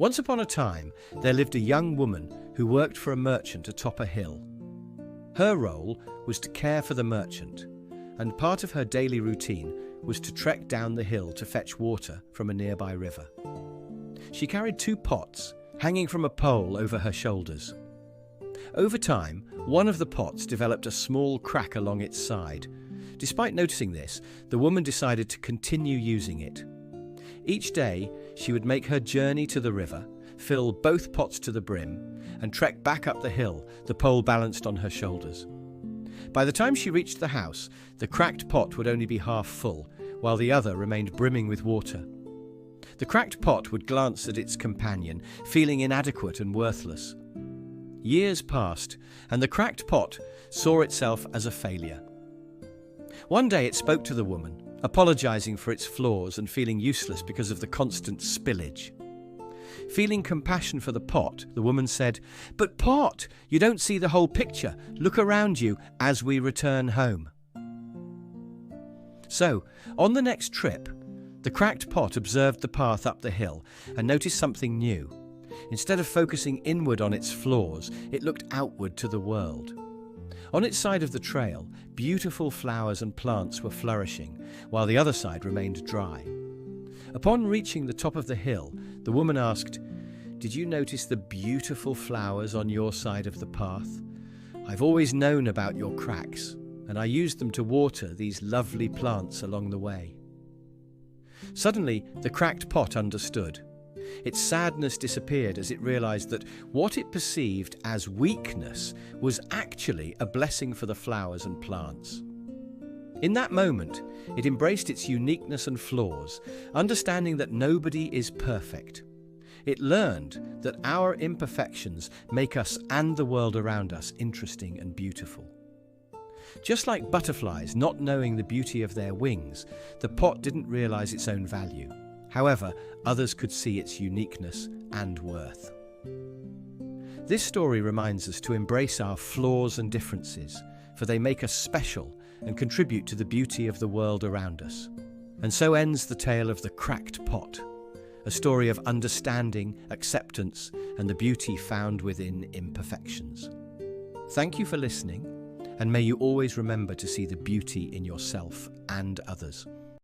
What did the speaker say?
Once upon a time, there lived a young woman who worked for a merchant atop a hill. Her role was to care for the merchant, and part of her daily routine was to trek down the hill to fetch water from a nearby river. She carried 2 pots hanging from a pole over her shoulders. Over time, one of the pots developed a small crack along its side. Despite noticing this, the woman decided to continue using it. Each day, she would make her journey to the river, fill both pots to the brim, and trek back up the hill, the pole balanced on her shoulders. By the time she reached the house, the cracked pot would only be half full, while the other remained brimming with water. The cracked pot would glance at its companion, feeling inadequate and worthless. Years passed, and the cracked pot saw itself as a failure. One day it spoke to the woman, apologizing for its flaws and feeling useless because of the constant spillage. Feeling compassion for the pot, the woman said, "But pot, you don't see the whole picture. Look around you as we return home." So, on the next trip, the cracked pot observed the path up the hill and noticed something new. Instead of focusing inward on its flaws, it looked outward to the world. On its side of the trail, beautiful flowers and plants were flourishing, while the other side remained dry. Upon reaching the top of the hill, the woman asked, "Did you notice the beautiful flowers on your side of the path? I've always known about your cracks, and I used them to water these lovely plants along the way." Suddenly, the cracked pot understood. Its sadness disappeared as it realized that what it perceived as weakness was actually a blessing for the flowers and plants. In that moment, it embraced its uniqueness and flaws, understanding that nobody is perfect. It learned that our imperfections make us and the world around us interesting and beautiful. Just like butterflies not knowing the beauty of their wings, the pot didn't realize its own value. However, others could see its uniqueness and worth. This story reminds us to embrace our flaws and differences, for they make us special and contribute to the beauty of the world around us. And so ends the tale of the cracked pot, a story of understanding, acceptance, and the beauty found within imperfections. Thank you for listening, and may you always remember to see the beauty in yourself and others.